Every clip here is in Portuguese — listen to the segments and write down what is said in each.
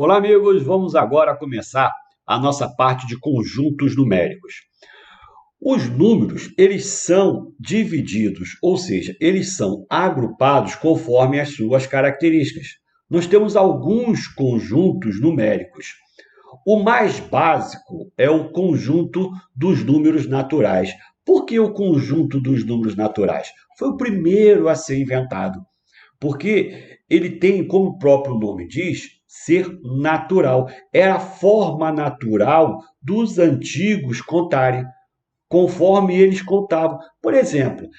Olá, amigos! Vamos agora começar a nossa parte de conjuntos numéricos. Os números, eles são divididos, ou seja, eles são agrupados conforme as suas características. Nós temos alguns conjuntos numéricos. O mais básico é o conjunto dos números naturais. Por que o conjunto dos números naturais? Foi o primeiro a ser inventado. Porque ele tem, como o próprio nome diz, ser natural. É a forma natural dos antigos contarem, conforme eles contavam. Por exemplo,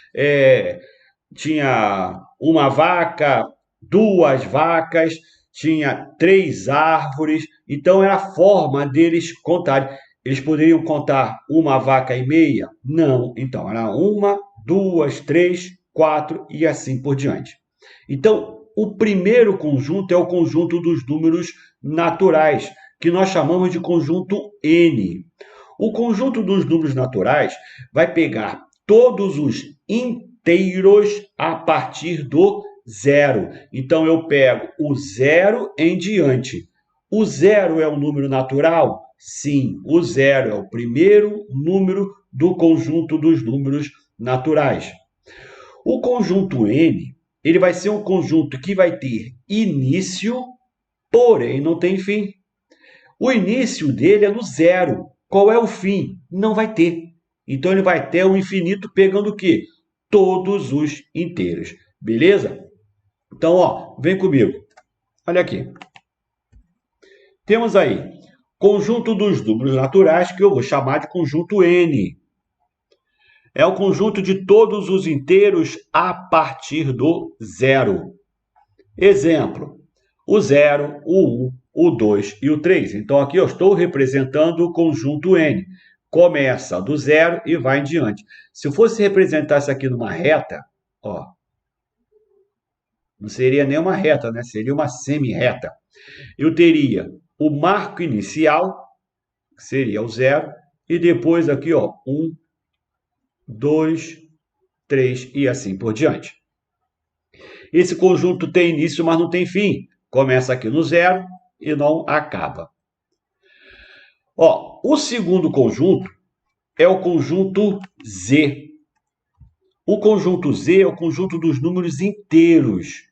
tinha uma vaca, duas vacas, tinha três árvores, então era a forma deles contarem. Eles poderiam contar uma vaca e meia? Não, então era uma, duas, três, quatro e assim por diante. Então, o primeiro conjunto é o conjunto dos números naturais, que nós chamamos de conjunto N. O conjunto dos números naturais vai pegar todos os inteiros a partir do zero. Então, eu pego o zero em diante. O zero é um número natural? Sim, o zero é o primeiro número do conjunto dos números naturais. O conjunto N, ele vai ser um conjunto que vai ter início, porém não tem fim. O início dele é no zero. Qual é o fim? Não vai ter. Então ele vai ter o infinito pegando o quê? Todos os inteiros. Beleza? Então, ó, vem comigo. Olha aqui. Temos aí conjunto dos números naturais, que eu vou chamar de conjunto N. É o conjunto de todos os inteiros a partir do zero. Exemplo: o 0, o 1, o 2 e o 3. Então, aqui eu estou representando o conjunto N. Começa do zero e vai em diante. Se eu fosse representar isso aqui numa reta, ó, não seria nem uma reta, né? Seria uma semi-reta. Eu teria o marco inicial, que seria o zero, e depois aqui, ó, 1, 2, 3 e assim por diante. Esse conjunto tem início, mas não tem fim. Começa aqui no zero e não acaba. Ó, o segundo conjunto é o conjunto Z. O conjunto Z é o conjunto dos números inteiros.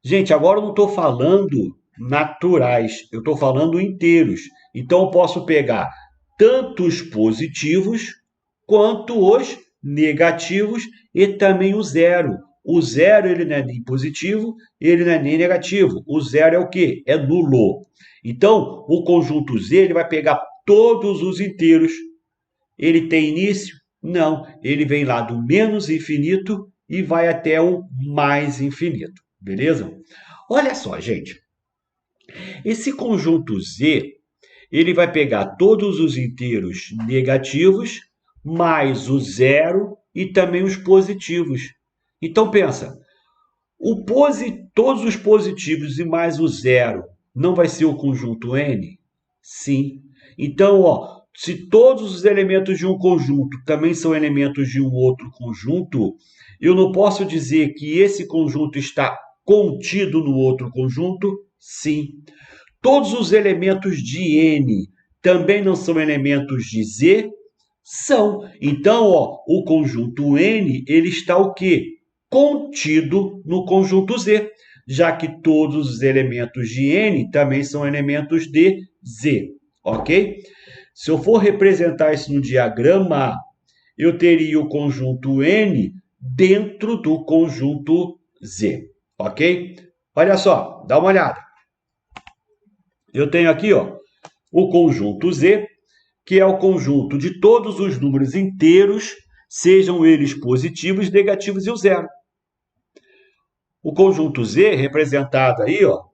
Gente, agora eu não estou falando naturais, eu estou falando inteiros. Então, eu posso pegar tanto os positivos quanto os negativos e também o zero. O zero ele não é nem positivo, ele não é nem negativo. O zero é o quê? É nulo. Então, o conjunto Z ele vai pegar todos os inteiros. Ele tem início? Não. Ele vem lá do menos infinito e vai até o mais infinito. Beleza? Olha só, gente. Esse conjunto Z, ele vai pegar todos os inteiros negativos, mais o zero e também os positivos. Então, pensa, todos os positivos e mais o zero não vai ser o conjunto N? Sim. Então, ó, se todos os elementos de um conjunto também são elementos de um outro conjunto, eu não posso dizer que esse conjunto está contido no outro conjunto? Sim. Todos os elementos de N também não são elementos de Z? São. Então, ó, o conjunto N, ele está o quê? Contido no conjunto Z, já que todos os elementos de N também são elementos de Z, ok? Se eu for representar isso no diagrama, eu teria o conjunto N dentro do conjunto Z, ok? Olha só, dá uma olhada. Eu tenho aqui, ó, o conjunto Z, que é o conjunto de todos os números inteiros, sejam eles positivos, negativos e o zero. O conjunto Z, representado aí, ó,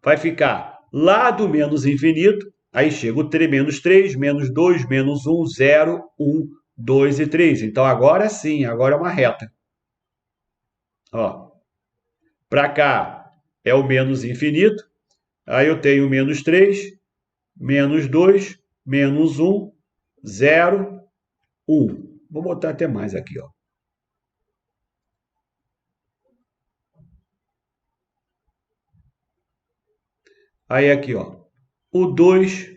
vai ficar lá do menos infinito, aí chega o menos 3, menos 2, menos 1, 0, 1, 2 e 3. Então, agora sim, agora é uma reta. Para cá é o menos infinito, aí eu tenho menos 3, menos 2, menos 1, 0, 1. Vou botar até mais aqui, ó. Aí aqui, ó, o 2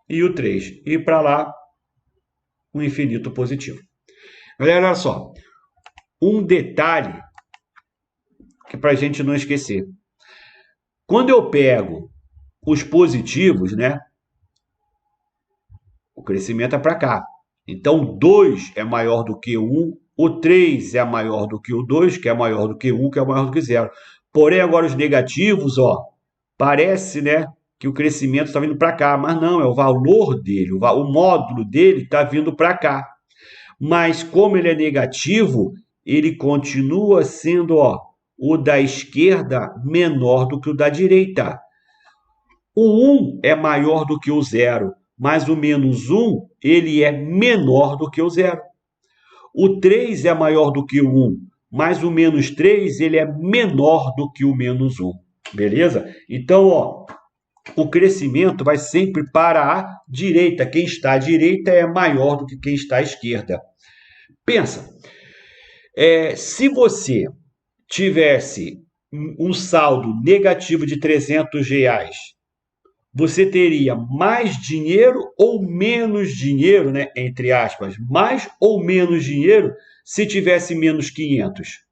e o 3. E para lá, o infinito positivo. Galera, olha só. Um detalhe que para a gente não esquecer. Quando eu pego os positivos, né? O crescimento é para cá. Então, 2 é maior do que 1, o 3 é maior do que o 2, que é maior do que 1, que é maior do que 0. Porém, agora os negativos, ó, parece, né, que o crescimento está vindo para cá, mas não, é o valor dele, o módulo dele está vindo para cá. Mas como ele é negativo, ele continua sendo, ó, o da esquerda menor do que o da direita. O 1 é maior do que o 0, mas o menos 1 ele é menor do que o 0. O 3 é maior do que o 1, mas o menos 3 ele é menor do que o menos 1. Beleza? Então, ó, o crescimento vai sempre para a direita. Quem está à direita é maior do que quem está à esquerda. Pensa, se você tivesse um saldo negativo de R$ 300, você teria mais dinheiro ou menos dinheiro, né, entre aspas, mais ou menos dinheiro se tivesse menos 500?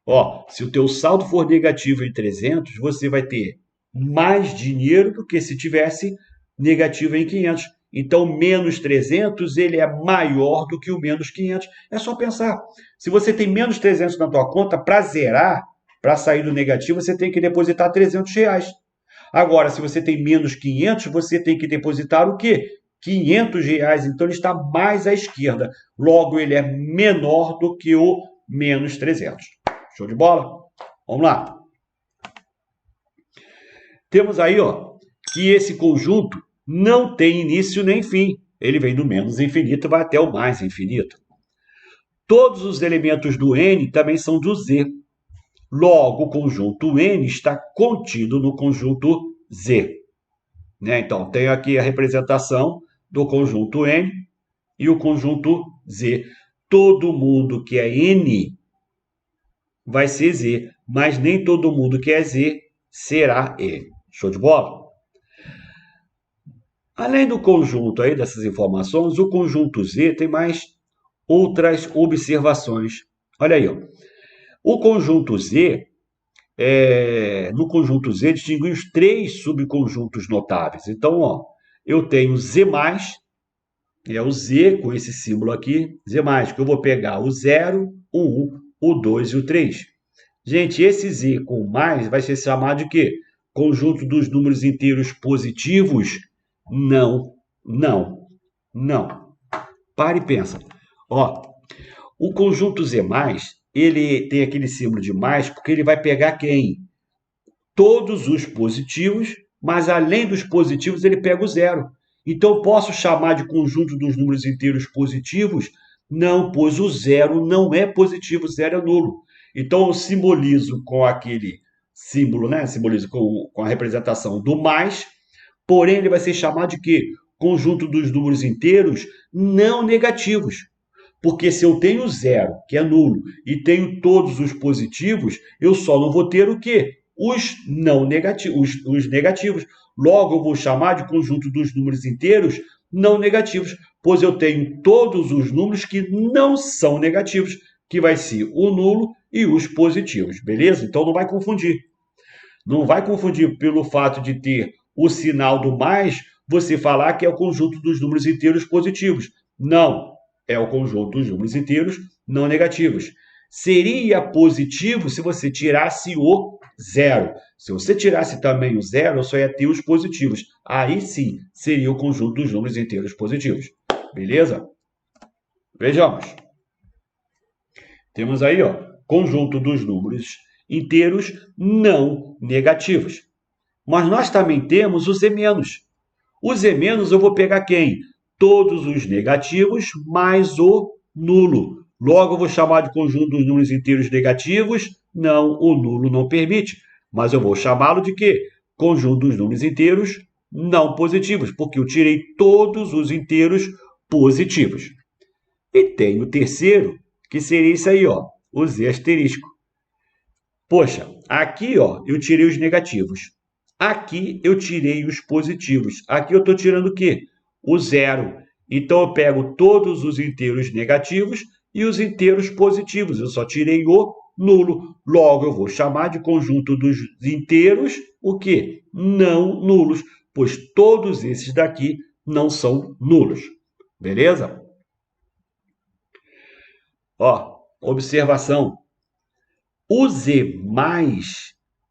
Ó, se o teu saldo for negativo em 300, você vai ter mais dinheiro do que se tivesse negativo em 500. Então, menos 300, ele é maior do que o menos 500. É só pensar. Se você tem menos 300 na tua conta, para zerar, para sair do negativo, você tem que depositar R$ 300. Agora, se você tem menos 500, você tem que depositar o quê? R$ 500. Então, ele está mais à esquerda. Logo, ele é menor do que o menos 300. Show de bola? Vamos lá. Temos aí, ó, que esse conjunto não tem início nem fim. Ele vem do menos infinito e vai até o mais infinito. Todos os elementos do N também são do Z. Logo, o conjunto N está contido no conjunto Z. Né? Então, tenho aqui a representação do conjunto N e o conjunto Z. Todo mundo que é N vai ser Z, mas nem todo mundo que é Z será E. Show de bola? Além do conjunto aí dessas informações, o conjunto Z tem mais outras observações. Olha aí, ó. O conjunto Z, no conjunto Z, distinguimos 3 subconjuntos notáveis. Então, ó, eu tenho Z+, é o Z com esse símbolo aqui, Z+, que eu vou pegar o 0, o 1, o 2 e o 3. Gente, esse Z com mais vai ser chamado de quê? Conjunto dos números inteiros positivos? Não, não, não. Para e pensa. Ó, o conjunto Z+, ele tem aquele símbolo de mais porque ele vai pegar quem? Todos os positivos, mas além dos positivos ele pega o 0. Então, posso chamar de conjunto dos números inteiros positivos? Não, pois o 0 não é positivo, o 0 é nulo. Então, eu simbolizo com aquele símbolo, né? Simbolizo com a representação do mais, porém, ele vai ser chamado de quê? Conjunto dos números inteiros não negativos. Porque se eu tenho 0, que é nulo, e tenho todos os positivos, eu só não vou ter o quê? Os não negativos, os negativos. Logo, eu vou chamar de conjunto dos números inteiros não negativos, pois eu tenho todos os números que não são negativos, que vai ser o nulo e os positivos, beleza? Então não vai confundir. Não vai confundir pelo fato de ter o sinal do mais, você falar que é o conjunto dos números inteiros positivos. Não, é o conjunto dos números inteiros não negativos. Seria positivo se você tirasse o 0. Se você tirasse também o 0, eu só ia ter os positivos. Aí sim, seria o conjunto dos números inteiros positivos. Beleza? Vejamos. Temos aí, ó, conjunto dos números inteiros não negativos. Mas nós também temos o Z-. O Z- eu vou pegar quem? Todos os negativos mais o nulo. Logo, eu vou chamar de conjunto dos números inteiros negativos. Não, o nulo não permite. Mas eu vou chamá-lo de quê? Conjunto dos números inteiros não positivos, porque eu tirei todos os inteiros positivos. E tem o terceiro, que seria isso aí, ó, o Z asterisco. Poxa, aqui ó, eu tirei os negativos. Aqui eu tirei os positivos. Aqui eu estou tirando o quê? O zero. Então, eu pego todos os inteiros negativos e os inteiros positivos. Eu só tirei o nulo. Logo, eu vou chamar de conjunto dos inteiros o quê? Não nulos, pois todos esses daqui não são nulos. Beleza? Ó, observação. O Z+,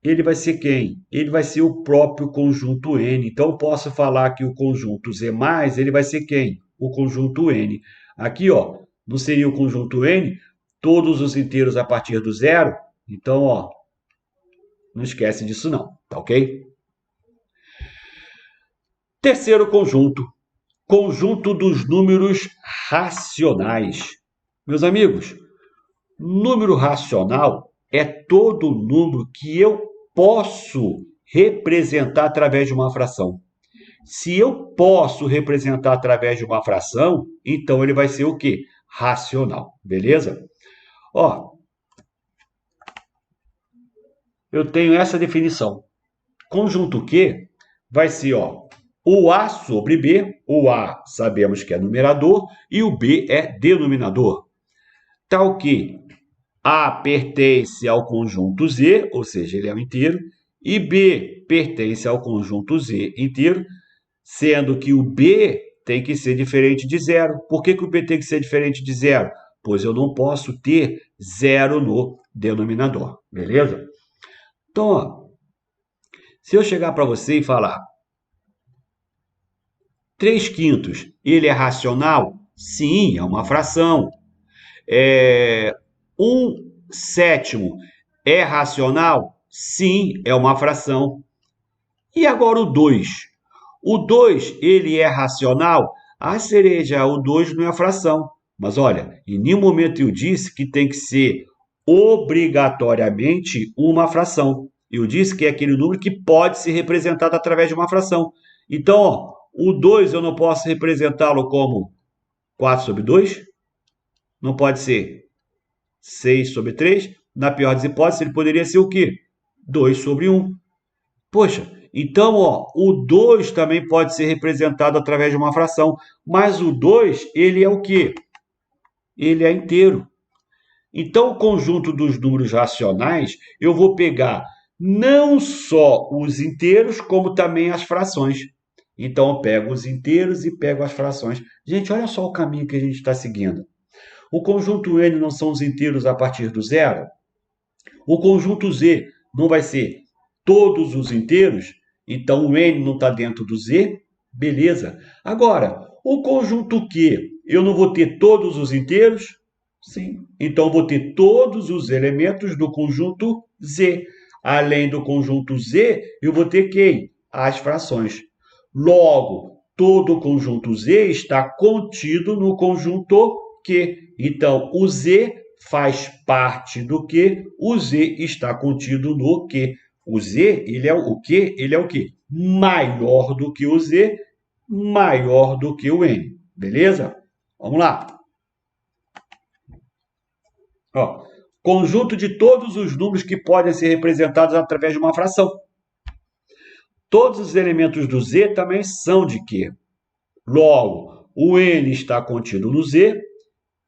ele vai ser quem? Ele vai ser o próprio conjunto N. Então, eu posso falar que o conjunto Z+, ele vai ser quem? O conjunto N. Aqui, ó, não seria o conjunto N? Todos os inteiros a partir do zero? Então, ó, não esquece disso não, tá ok? Terceiro conjunto, conjunto dos números racionais. Meus amigos, número racional é todo número que eu posso representar através de uma fração. Se eu posso representar através de uma fração, então ele vai ser o quê? Racional, beleza? Ó, eu tenho essa definição. Conjunto Q vai ser, ó, o A sobre B. O A sabemos que é numerador e o B é denominador. Tal que A pertence ao conjunto Z, ou seja, ele é um inteiro, e B pertence ao conjunto Z inteiro, sendo que o B tem que ser diferente de zero. Por que o B tem que ser diferente de zero? Pois eu não posso ter zero no denominador, beleza? Então, ó, se eu chegar para você e falar 3/5, ele é racional? Sim, é uma fração. 1/7 é racional? Sim, é uma fração. E agora o 2? O 2, ele é racional? A cereja, o 2 não é fração. Mas olha, em nenhum momento eu disse que tem que ser obrigatoriamente uma fração. Eu disse que é aquele número que pode ser representado através de uma fração. Então, ó, o 2 eu não posso representá-lo como 4/2? Não pode ser 6/3? Na pior das hipóteses, ele poderia ser o quê? 2/1. Poxa, então, ó, o 2 também pode ser representado através de uma fração, mas o 2, ele é o quê? Ele é inteiro. Então, o conjunto dos números racionais, eu vou pegar não só os inteiros, como também as frações. Então, eu pego os inteiros e pego as frações. Gente, olha só o caminho que a gente está seguindo. O conjunto N não são os inteiros a partir do zero? O conjunto Z não vai ser todos os inteiros? Então, o N não está dentro do Z? Beleza. Agora, o conjunto Q, eu não vou ter todos os inteiros? Sim. Então, eu vou ter todos os elementos do conjunto Z. Além do conjunto Z, eu vou ter quem? As frações. Logo, todo o conjunto Z está contido no conjunto Q. Então, o Z faz parte do Q, o Z está contido no Q. O Z, ele é o Q, ele é o quê? Maior do que o Z, maior do que o N. Beleza? Vamos lá. Ó, conjunto de todos os números que podem ser representados através de uma fração. Todos os elementos do Z também são de Q. Logo, o N está contido no Z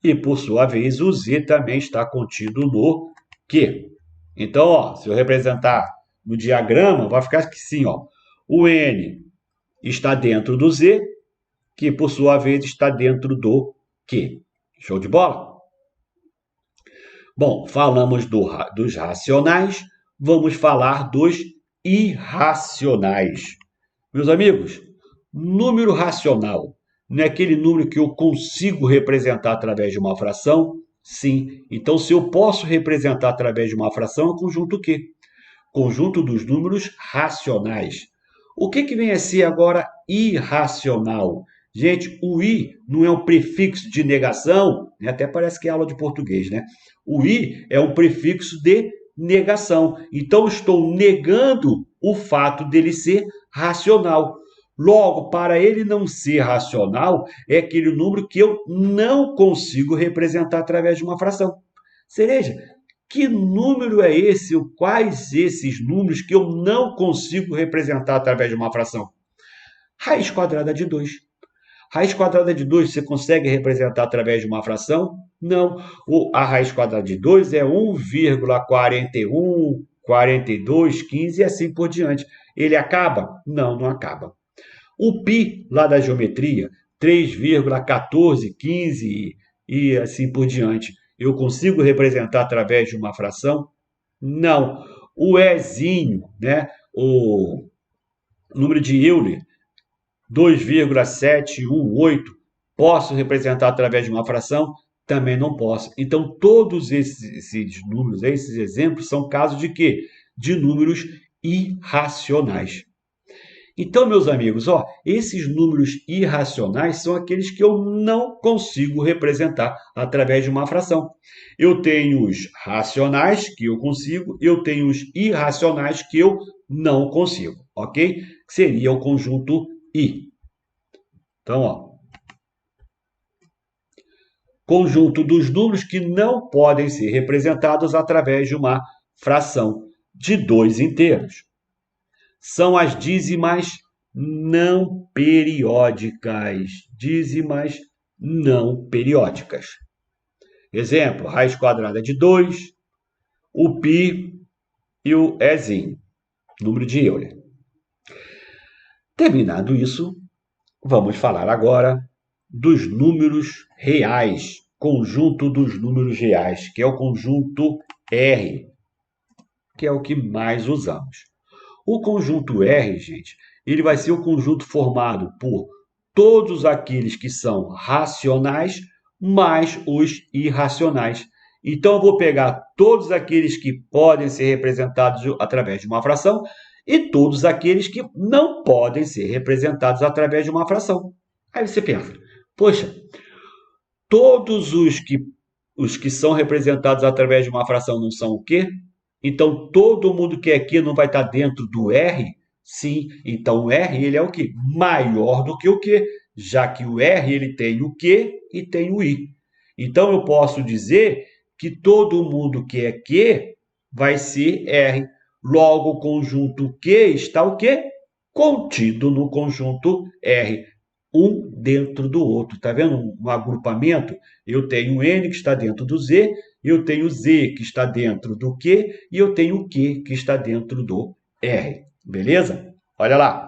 e, por sua vez, o Z também está contido no Q. Então, ó, se eu representar no diagrama, vai ficar assim, ó. O N está dentro do Z, que, por sua vez, está dentro do Q. Show de bola? Bom, falamos dos racionais, vamos falar dos irracionais. Meus amigos, número racional não é aquele número que eu consigo representar através de uma fração? Sim. Então, se eu posso representar através de uma fração, é o conjunto Q? Conjunto dos números racionais. O que vem a ser agora irracional? Gente, o i não é um prefixo de negação, né? Até parece que é aula de português, né? O i é um prefixo de negação. Então, estou negando o fato dele ser racional. Logo, para ele não ser racional, é aquele número que eu não consigo representar através de uma fração. Cereja, Que número é esse? Quais esses números que eu não consigo representar através de uma fração? Raiz quadrada de 2. Raiz quadrada de 2 você consegue representar através de uma fração? Não. A raiz quadrada de 2 é 1,41, 42, 15 e assim por diante. Ele acaba? Não, não acaba. O π lá da geometria, 3,14, 15 e assim por diante. Eu consigo representar através de uma fração? Não. O ezinho, né? O número de Euler, 2,718, posso representar através de uma fração? Também não posso. Então, todos esses números, esses exemplos, são casos de quê? De números irracionais. Então, meus amigos, ó, esses números irracionais são aqueles que eu não consigo representar através de uma fração. Eu tenho os racionais, que eu consigo, eu tenho os irracionais, que eu não consigo, ok? Seria o conjunto I. Então, ó, conjunto dos números que não podem ser representados através de uma fração de 2 inteiros. São as dízimas não periódicas. Dízimas não periódicas. Exemplo, raiz quadrada de 2, o π e o ezinho, número de Euler. Terminado isso, vamos falar agora dos números reais, conjunto dos números reais, que é o conjunto R, que é o que mais usamos. O conjunto R, gente, ele vai ser o conjunto formado por todos aqueles que são racionais mais os irracionais. Então, eu vou pegar todos aqueles que podem ser representados através de uma fração e todos aqueles que não podem ser representados através de uma fração. Aí você pensa, poxa, todos os que são representados através de uma fração não são o quê? Então, todo mundo que é aqui não vai estar dentro do R? Sim. Então, o R ele é o quê? Maior do que o Q, já que o R ele tem o Q e tem o I. Então, eu posso dizer que todo mundo que é Q vai ser R. Logo, o conjunto Q está o quê? Contido no conjunto R. Um dentro do outro. Está vendo um agrupamento? Eu tenho N que está dentro do Z, eu tenho Z que está dentro do Q e eu tenho o Q que está dentro do R. Beleza? Olha lá.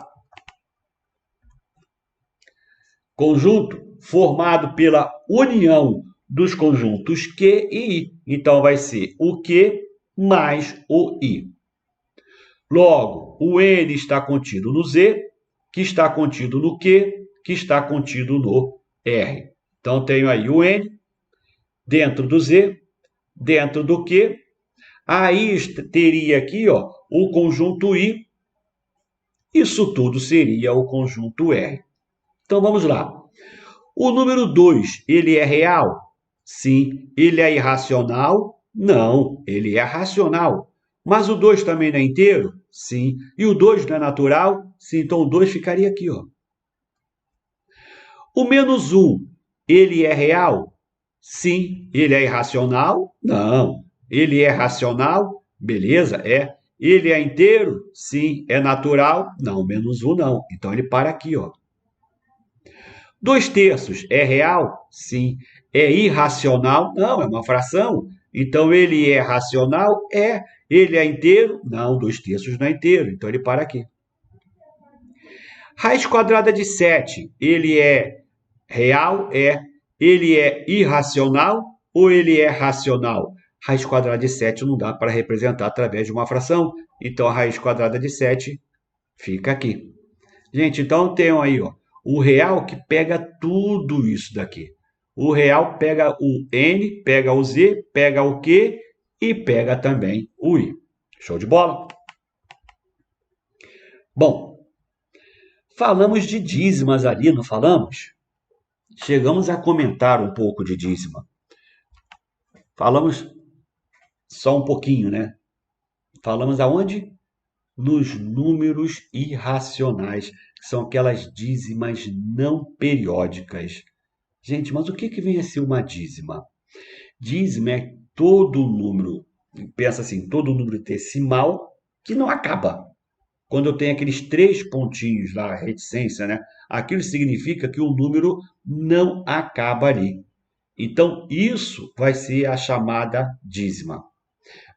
Conjunto formado pela união dos conjuntos Q e I. Então, vai ser o Q mais o I. Logo, o N está contido no Z, que está contido no Q, que está contido no R. Então, tenho aí o N dentro do Z, dentro do Q. Aí teria aqui ó, o conjunto I. Isso tudo seria o conjunto R. Então, vamos lá. O número 2, ele é real? Sim. Ele é irracional? Não, ele é racional. Mas o 2 também não é inteiro? Sim. E o 2 não é natural? Sim, então o 2 ficaria aqui. Ó. O menos 1, ele é real? Sim. Ele é irracional? Não. Ele é racional? Beleza, é. Ele é inteiro? Sim. É natural? Não, menos 1 não. Então ele para aqui, ó. 2 terços é real? Sim. É irracional? Não, é uma fração. Então, ele é racional? É. Ele é inteiro? Não, 2 terços não é inteiro. Então, ele para aqui. Raiz quadrada de 7, ele é real? É. Ele é irracional ou ele é racional? Raiz quadrada de 7 não dá para representar através de uma fração. Então, a raiz quadrada de 7 fica aqui. Gente, então tem aí, ó. O real que pega tudo isso daqui. O real pega o N, pega o Z, pega o Q e pega também o I. Show de bola? Bom, falamos de dízimas ali, não falamos? Chegamos a comentar um pouco de dízima. Falamos só um pouquinho, né? Falamos aonde? Nos números irracionais, que são aquelas dízimas não periódicas. Gente, mas o que vem a ser uma dízima? Dízima é todo número pensa assim, todo número decimal que não acaba. Quando eu tenho aqueles 3 pontinhos lá, reticência, né? Aquilo significa que o número não acaba ali. Então, isso vai ser a chamada dízima.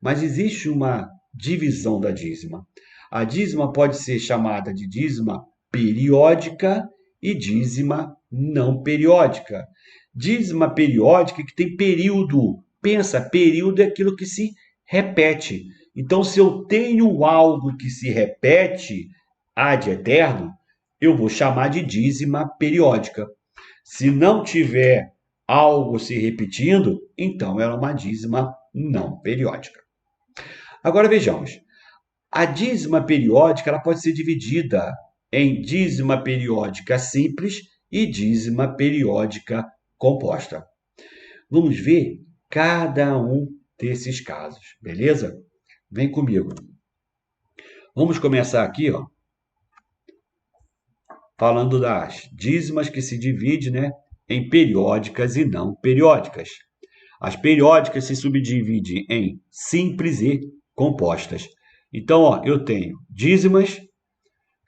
Mas existe uma divisão da dízima. A dízima pode ser chamada de dízima periódica e dízima não periódica. Dízima periódica que tem período. Pensa, período é aquilo que se repete. Então, se eu tenho algo que se repete ad eterno, eu vou chamar de dízima periódica. Se não tiver algo se repetindo, então ela é uma dízima não periódica. Agora vejamos. A dízima periódica ela pode ser dividida em dízima periódica simples e dízima periódica composta. Vamos ver cada um desses casos, beleza? Vem comigo. Vamos começar aqui, ó, falando das dízimas que se divide, né, em periódicas e não periódicas. As periódicas se subdividem em simples e compostas. Então, ó, eu tenho dízimas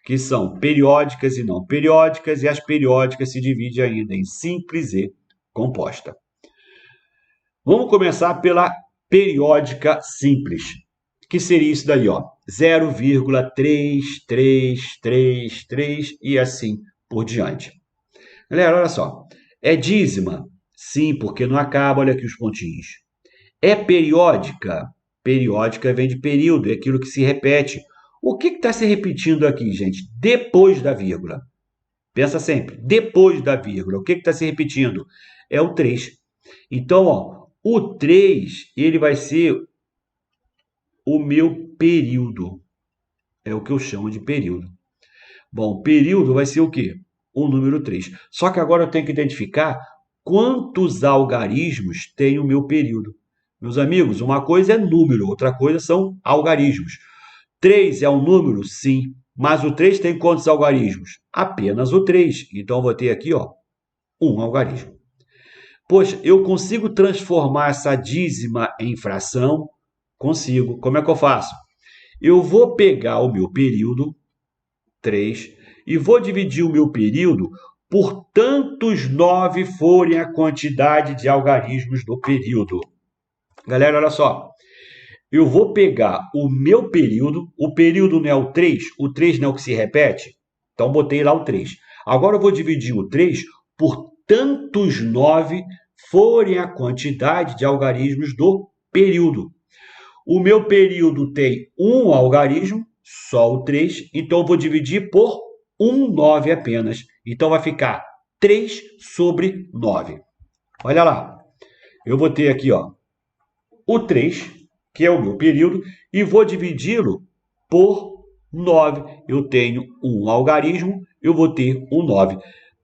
que são periódicas e não periódicas, e as periódicas se dividem ainda em simples e composta. Vamos começar pela periódica simples, que seria isso daí, ó, 0,3333 e assim por diante. Galera, olha só, é dízima? Sim, porque não acaba, olha aqui os pontinhos. É periódica? Periódica vem de período, é aquilo que se repete. O que está se repetindo aqui, gente? Depois da vírgula. Pensa sempre, depois da vírgula. O que está se repetindo? É o 3. Então, ó, o 3 ele vai ser o meu período. É o que eu chamo de período. Bom, período vai ser o quê? O número 3. Só que agora eu tenho que identificar quantos algarismos tem o meu período. Meus amigos, uma coisa é número, outra coisa são algarismos. 3 é um número? Sim. Mas o 3 tem quantos algarismos? Apenas o 3. Então, eu vou ter aqui, ó, um algarismo. Poxa, eu consigo transformar essa dízima em fração? Consigo. Como é que eu faço? Eu vou pegar o meu período, 3, e vou dividir o meu período por tantos 9 forem a quantidade de algarismos do período. Galera, olha só. Eu vou pegar o meu período, o período não é o 3 não é o que se repete? Então, botei lá o 3. Agora, eu vou dividir o 3 por tantos 9 forem a quantidade de algarismos do período. O meu período tem um algarismo, só o 3, então eu vou dividir por 9 apenas. Então, vai ficar 3 sobre 9. Olha lá, eu vou ter aqui, ó, o 3, que é o meu período, e vou dividi-lo por 9. Eu tenho um algarismo, eu vou ter um 9.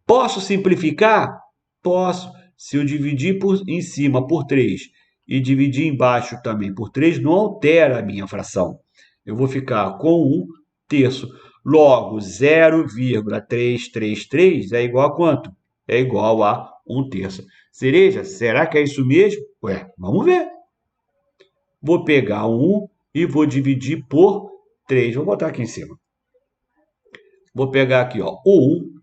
Posso simplificar? Posso. Se eu dividir em cima por 3 e dividir embaixo também por 3, não altera a minha fração. Eu vou ficar com 1 terço. Logo, 0,333 é igual a quanto? É igual a 1 terço. Cereja, será que é isso mesmo? Ué, vamos ver. Vou pegar 1 e vou dividir por 3. Vou botar aqui em cima. Vou pegar aqui, ó, o 1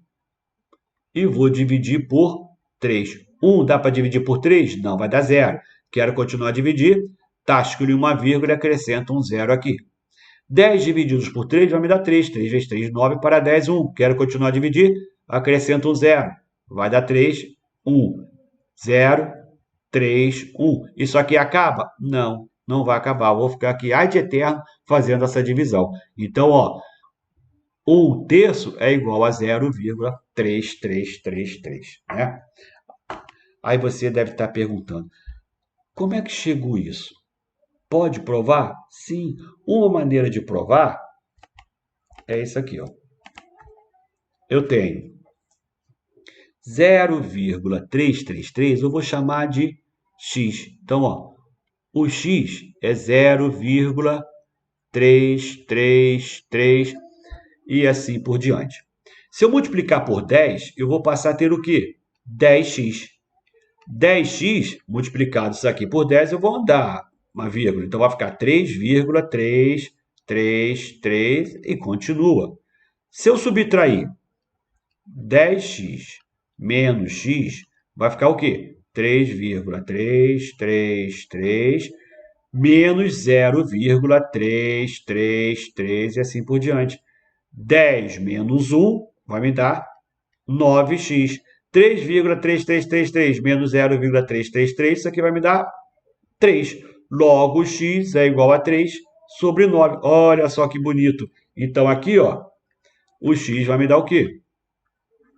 e vou dividir por 3. 1 dá para dividir por 3? Não, vai dar 0. Quero continuar a dividir. Tá, escolhi uma vírgula e acrescento um 0 aqui. 10 divididos por 3 vai me dar 3. 3 vezes 3, 9 para 10, 1. Quero continuar a dividir. Acrescento um 0. Vai dar 3, 1. 0, 3, 1. Isso aqui acaba? Não, não vai acabar. Eu vou ficar aqui ad eterno fazendo essa divisão. Então, ó, 1 terço é igual a 0,3333, né? Aí você deve estar perguntando, como é que chegou isso? Pode provar? Sim. Uma maneira de provar é isso aqui, ó. Eu tenho 0,333, eu vou chamar de x. Então, ó, o x é 0,333 e assim por diante. Se eu multiplicar por 10, eu vou passar a ter o quê? 10x. 10x multiplicado isso aqui por 10, eu vou andar uma vírgula. Então, vai ficar 3,333 e continua. Se eu subtrair 10x menos x, vai ficar o quê? 3,333 menos 0,333 e assim por diante. 10 menos 1 vai me dar 9x. 3,3333 menos 0,333, isso aqui vai me dar 3. Logo, x é igual a 3 sobre 9. Olha só que bonito. Então, aqui, ó, o x vai me dar o quê?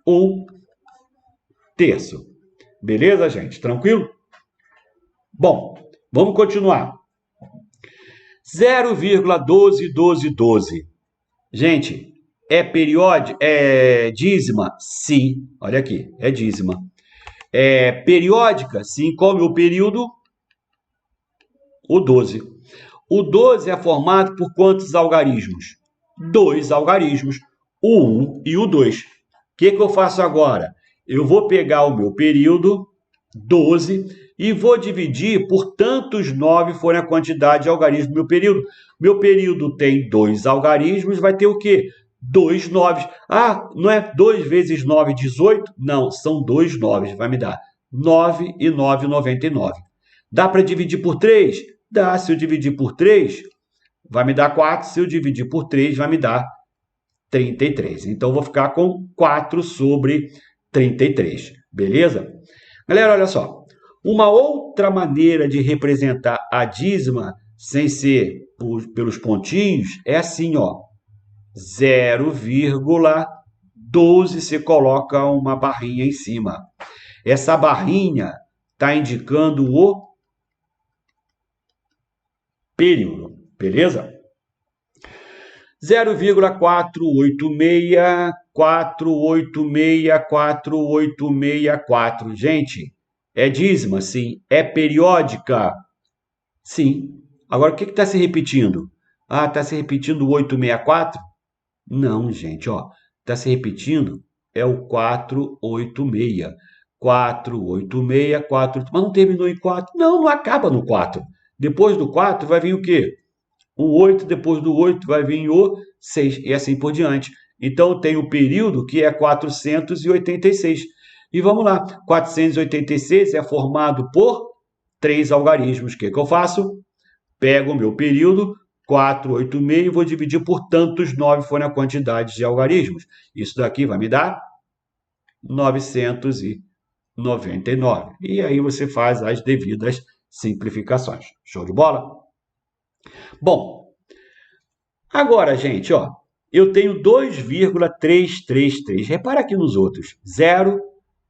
1/3. Beleza, gente? Tranquilo? Bom, vamos continuar. 0,121212. Gente, é periódica? É dízima? Sim. Olha aqui, é dízima. É periódica? Sim. Qual é o meu período? O 12. O 12 é formado por quantos algarismos? 2 algarismos. O 1 e o 2. O que eu faço agora? Eu vou pegar o meu período, 12, e vou dividir por tantos 9 forem a quantidade de algarismos do meu período. Meu período tem 2 algarismos, vai ter o quê? 2 9. Ah, não é 2 vezes 9, 18? Não, são 2 9. Vai me dar 9 e 9, 99. Dá para dividir por 3? Dá. Se eu dividir por 3, vai me dar 4. Se eu dividir por 3, vai me dar 33. Então, vou ficar com 4 sobre 33. Beleza? Galera, olha só. Uma outra maneira de representar a dízima sem ser pelos pontinhos é assim, ó. 0,12, você coloca uma barrinha em cima. Essa barrinha está indicando o período, beleza? 0,48648648664. Gente, é dízima? Sim. É periódica? Sim. Agora, o que está se repetindo? Ah, está se repetindo o 864? Não, gente, ó. Está se repetindo é o 486. 486, 4... Mas não terminou em 4? Não, não acaba no 4. Depois do 4 vai vir o quê? O 8, depois do 8 vai vir o 6, e assim por diante. Então, tem o período que é 486. E vamos lá, 486 é formado por 3 algarismos. O que eu faço? Pego o meu período, 486, e vou dividir por tantos 9 forem a quantidade de algarismos. Isso daqui vai me dar 999. E aí você faz as devidas simplificações. Show de bola? Bom, agora, gente, ó, eu tenho 2,333. Repara aqui nos outros. 0,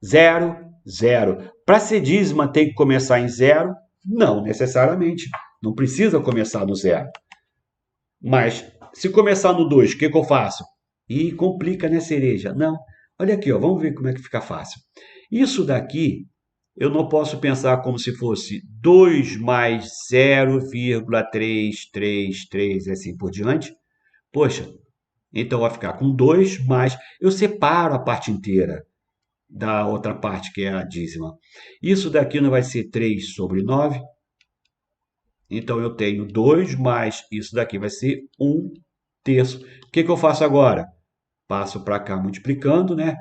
0, 0. Para ser dízima, tem que começar em 0? Não necessariamente. Não precisa começar no 0. Mas, se começar no 2, o que eu faço? Ih, complica, né, cereja? Não. Olha aqui, ó, vamos ver como é que fica fácil. Isso daqui, eu não posso pensar como se fosse 2 mais 0,333 e assim por diante. Poxa, então vai ficar com 2 mais... Eu separo a parte inteira da outra parte, que é a dízima. Isso daqui não vai ser 3 sobre 9. Então, eu tenho 2 mais isso daqui vai ser 1/3. O que eu faço agora? Passo para cá multiplicando, né?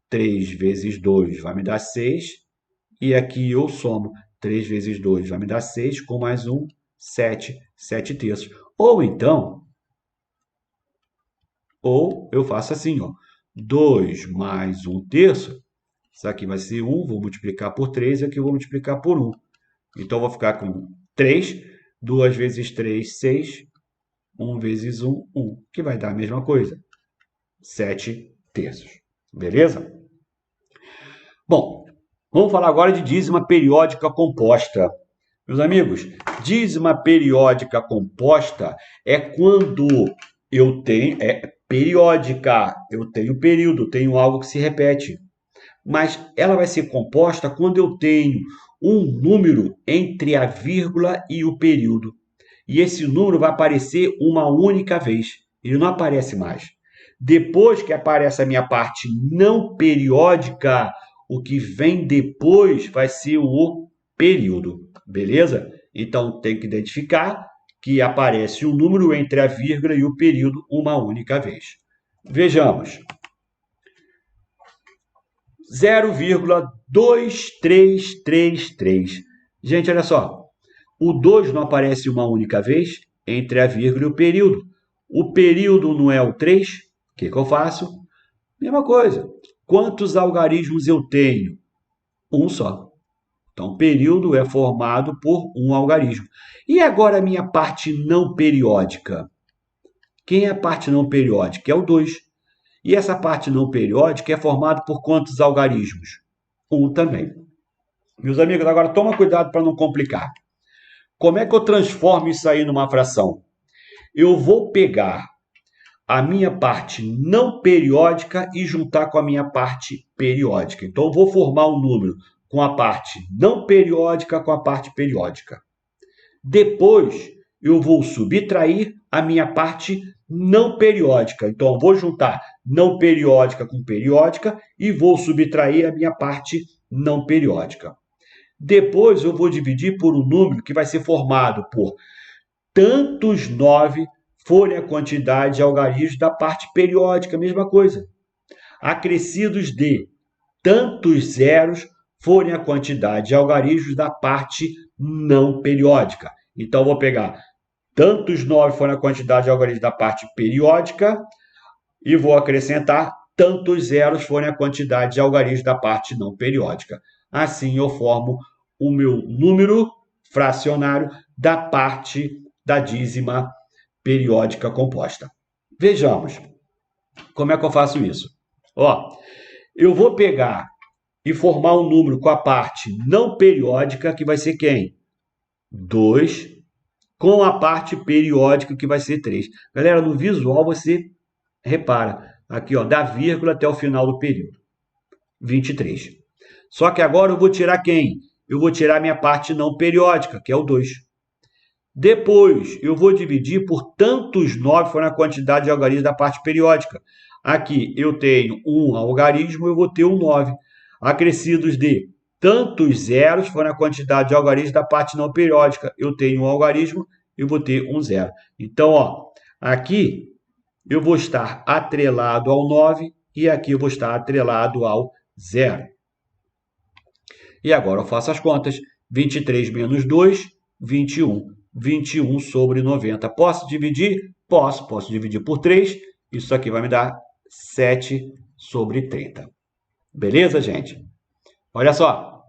3 vezes 2 vai me dar 6. E aqui eu somo. 3 vezes 2 vai me dar 6, com mais 1, 7. 7/3. Ou então, eu faço assim, ó. 2 mais 1/3. Isso aqui vai ser 1, vou multiplicar por 3, e aqui eu vou multiplicar por 1. Então, eu vou ficar com 3. 2 vezes 3, 6. 1 vezes 1, 1. Que vai dar a mesma coisa. 7/3. Beleza? Bom, vamos falar agora de dízima periódica composta. Meus amigos, dízima periódica composta é quando eu tenho... É periódica. Eu tenho período, tenho algo que se repete. Mas ela vai ser composta quando eu tenho um número entre a vírgula e o período. E esse número vai aparecer uma única vez. Ele não aparece mais. Depois que aparece a minha parte não periódica, o que vem depois vai ser o período. Beleza? Então, tem que identificar que aparece um número entre a vírgula e o período uma única vez. Vejamos. 0,2333. Gente, olha só. O 2 não aparece uma única vez entre a vírgula e o período. O período não é o 3. O que eu faço? Mesma coisa. Quantos algarismos eu tenho? Um só. Então, período é formado por um algarismo. E agora a minha parte não periódica? Quem é a parte não periódica? É o 2. E essa parte não periódica é formada por quantos algarismos? Um também. Meus amigos, agora toma cuidado para não complicar. Como é que eu transformo isso aí numa fração? Eu vou pegar a minha parte não periódica e juntar com a minha parte periódica. Então, eu vou formar um número com a parte não periódica com a parte periódica. Depois, eu vou subtrair a minha parte não periódica. Então, eu vou juntar não periódica com periódica e vou subtrair a minha parte não periódica. Depois, eu vou dividir por um número que vai ser formado por tantos 9 forem a quantidade de algarismos da parte periódica, mesma coisa. Acrescidos de tantos zeros forem a quantidade de algarismos da parte não periódica. Então, vou pegar tantos 9 forem a quantidade de algarismos da parte periódica e vou acrescentar tantos zeros forem a quantidade de algarismos da parte não periódica. Assim, eu formo o meu número fracionário da parte da dízima periódica composta. Vejamos como é que eu faço isso. Eu vou pegar e formar um número com a parte não periódica, que vai ser quem? 2, com a parte periódica, que vai ser 3. Galera, no visual você repara, aqui da vírgula até o final do período, 23. Só que agora eu vou tirar quem? Eu vou tirar minha parte não periódica, que é o 2. Depois, eu vou dividir por tantos 9 for a quantidade de algarismos da parte periódica. Aqui eu tenho um algarismo, eu vou ter um 9. Acrescidos de tantos zeros for a quantidade de algarismos da parte não periódica. Eu tenho um algarismo, eu vou ter um zero. Então, aqui eu vou estar atrelado ao 9 e aqui eu vou estar atrelado ao 0. E agora eu faço as contas. 23 menos 2, 21. 21 sobre 90. Posso dividir? Posso. Posso dividir por 3. Isso aqui vai me dar 7 sobre 30. Beleza, gente? Olha só.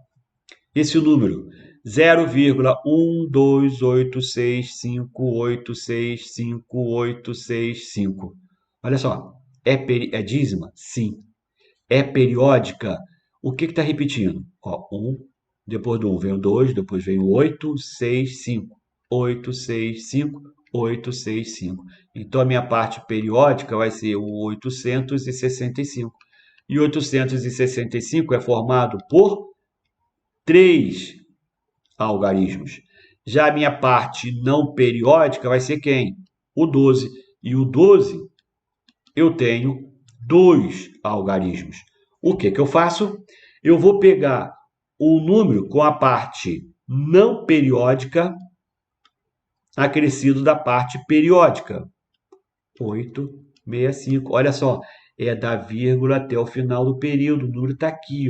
Esse número 0,12865865865. Olha só. É dízima? Sim. É periódica? O que está repetindo? 1, depois do 1 vem o 2, depois vem o 8, 6, 5. 8, 6, 5, 8, 6, 5. Então, a minha parte periódica vai ser o 865. E 865 é formado por 3 algarismos. Já a minha parte não periódica vai ser quem? O 12. E o 12, eu tenho 2 algarismos. O que eu faço? Eu vou pegar o número com a parte não periódica acrescido da parte periódica. 865. Olha só, é da vírgula até o final do período. O número está aqui,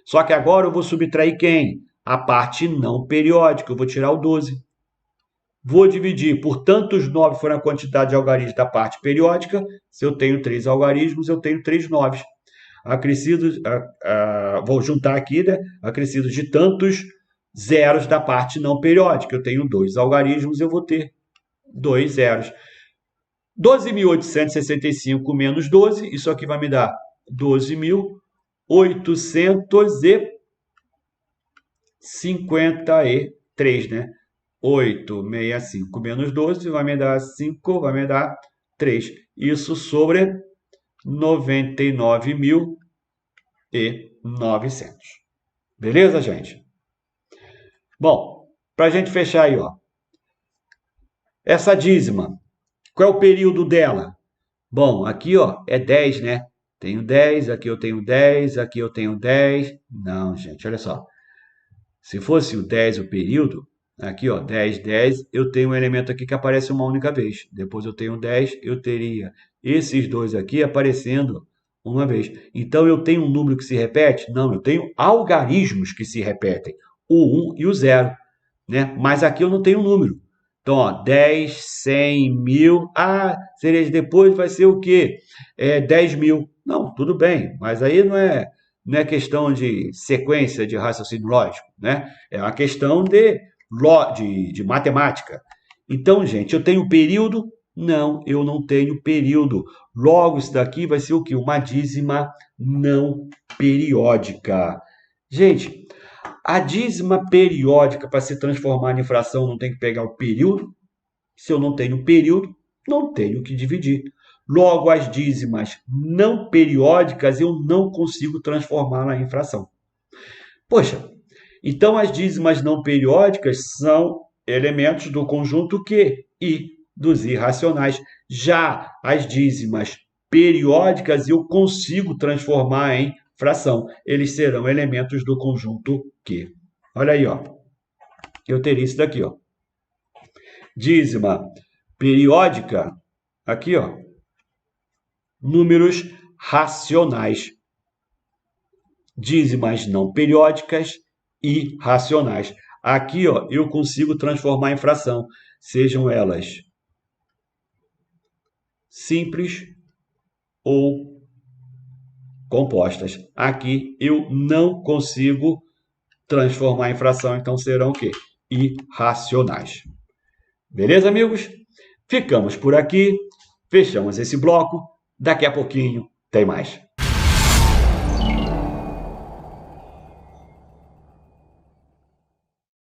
Só que agora eu vou subtrair quem? A parte não periódica. Eu vou tirar o 12. Vou dividir por tantos 9 for a quantidade de algarismos da parte periódica. Se eu tenho 3 algarismos, eu tenho 3 9. Acrescidos, vou juntar aqui, né? Acrescidos de tantos zeros da parte não periódica. Eu tenho 2 algarismos, eu vou ter 2 zeros. 12.865 menos 12, isso aqui vai me dar 12.853, né? 865 menos 12 vai me dar 5, vai me dar 3. Isso sobre 99.900. Beleza, gente? Bom, para a gente fechar aí, essa dízima, qual é o período dela? Bom, aqui é 10, né? Tenho 10, aqui eu tenho 10, aqui eu tenho 10. Não, gente, olha só. Se fosse o 10 o período, aqui ó, 10, 10, eu tenho um elemento aqui que aparece uma única vez. Depois eu tenho 10, eu teria esses dois aqui aparecendo uma vez. Então eu tenho um número que se repete? Não, eu tenho algarismos que se repetem, o 1 e o 0, né? Mas aqui eu não tenho número. Então, ó, 10, 100, 1000. Ah, cereja, depois vai ser o quê? 10 mil. Não, tudo bem, mas aí não é questão de sequência de raciocínio lógico, né? É uma questão de matemática. Então, gente, eu tenho período? Não, eu não tenho período. Logo, isso daqui vai ser o quê? Uma dízima não periódica. Gente, a dízima periódica, para se transformar em fração, não tem que pegar o período. Se eu não tenho período, não tenho que dividir. Logo, as dízimas não periódicas eu não consigo transformar em fração. Poxa, então as dízimas não periódicas são elementos do conjunto Q e dos irracionais. Já as dízimas periódicas eu consigo transformar em fração. Eles serão elementos do conjunto Q. Olha aí, ó. Eu teria isso daqui, ó. Dízima periódica, aqui, ó. Números racionais. Dízimas não periódicas e racionais. Aqui, ó, eu consigo transformar em fração, sejam elas simples ou compostas. Aqui eu não consigo transformar em fração, então serão o quê? Irracionais. Beleza, amigos? Ficamos por aqui, fechamos esse bloco, daqui a pouquinho tem mais.